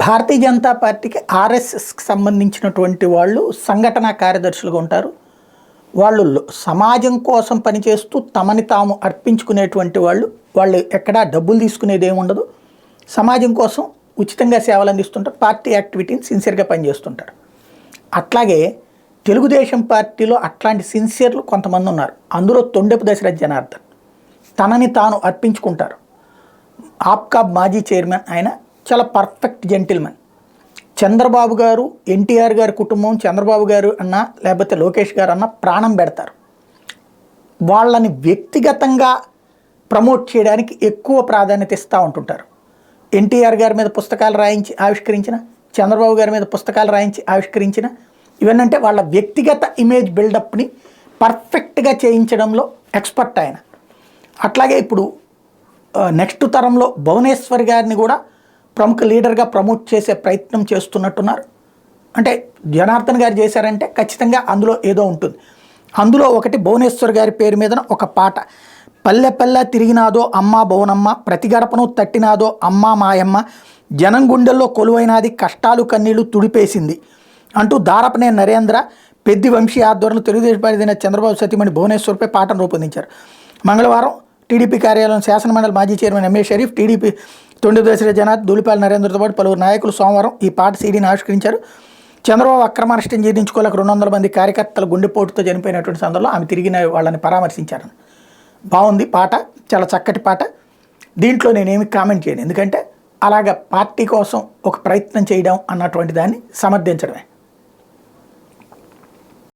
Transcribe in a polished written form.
భారతీయ జనతా పార్టీకి ఆర్ఎస్ఎస్కి సంబంధించినటువంటి వాళ్ళు సంఘటనా కార్యదర్శులుగా ఉంటారు. వాళ్ళు సమాజం కోసం పనిచేస్తూ తమని తాము అర్పించుకునేటువంటి వాళ్ళు ఎక్కడా డబ్బులు తీసుకునేది ఏముండదు. సమాజం కోసం ఉచితంగా సేవలు అందిస్తుంటారు. పార్టీ యాక్టివిటీని సిన్సియర్గా పనిచేస్తుంటారు. అట్లాగే తెలుగుదేశం పార్టీలో అట్లాంటి సిన్సియర్లు కొంతమంది ఉన్నారు. అందులో తొండెపు దశరథ్ జనార్దన్ తనని తాను అర్పించుకుంటారు. ఆప్కా మాజీ చైర్మన్ ఆయన చాలా పర్ఫెక్ట్ జెంటిల్మెన్. చంద్రబాబు గారు, ఎన్టీఆర్ గారి కుటుంబం, చంద్రబాబు గారు అన్నా లేకపోతే లోకేష్ గారు అన్నా ప్రాణం పెడతారు. వాళ్ళని వ్యక్తిగతంగా ప్రమోట్ చేయడానికి ఎక్కువ ప్రాధాన్యత ఇస్తూ ఉంటుంటారు. ఎన్టీఆర్ గారి మీద పుస్తకాలు రాయించి ఆవిష్కరించిన, చంద్రబాబు గారి మీద పుస్తకాలు రాయించి ఆవిష్కరించిన, ఇవన్నీ వాళ్ళ వ్యక్తిగత ఇమేజ్ బిల్డప్ని పర్ఫెక్ట్గా చేయించడంలో ఎక్స్పర్ట్ ఆయన. అట్లాగే ఇప్పుడు నెక్స్ట్ తరంలో భువనేశ్వర్ గారిని కూడా ప్రముఖ లీడర్గా ప్రమోట్ చేసే ప్రయత్నం చేస్తున్నట్టున్నారు. అంటే జనార్దన్ గారు చేశారంటే ఖచ్చితంగా అందులో ఏదో ఉంటుంది. అందులో ఒకటి భువనేశ్వర్ గారి పేరు మీద ఒక పాట, పల్లె పల్లె తిరిగినాదో అమ్మ భువనమ్మ, ప్రతి గడపను తట్టినాదో అమ్మ మాయమ్మ, జనం గుండెల్లో కొలువైనది కష్టాలు కన్నీళ్లు తుడిపేసింది అంటూ దారపనే నరేంద్ర పెద్ది వంశీ ఆధ్వర్యంలో తెలుగుదేశం పార్టీ చంద్రబాబు సతీమణి భువనేశ్వర్పై పాటను రూపొందించారు. మంగళవారం టీడీపీ కార్యాలయం శాసనమండలి మాజీ chairman MA Sharif, TDP Tondepu Dasarath Janardhan, Dhulipala నరేంద్రతో పాటు పలువురు నాయకులు సోమవారం ఈ పాట సీడీని ఆవిష్కరించారు. చంద్రబాబు అక్రమ నష్టం జీర్ణించుకోలేక 200 మంది కార్యకర్తలు గుండెపోటుతో చనిపోయినటువంటి సందర్భంలో ఆమె తిరిగిన వాళ్ళని పరామర్శించారు. బాగుంది పాట, చాలా చక్కటి పాట. దీంట్లో నేనేమి కామెంట్ చేయను, ఎందుకంటే అలాగ పార్టీ కోసం ఒక ప్రయత్నం చేయడం అన్నటువంటి దాన్ని సమర్థించడమే.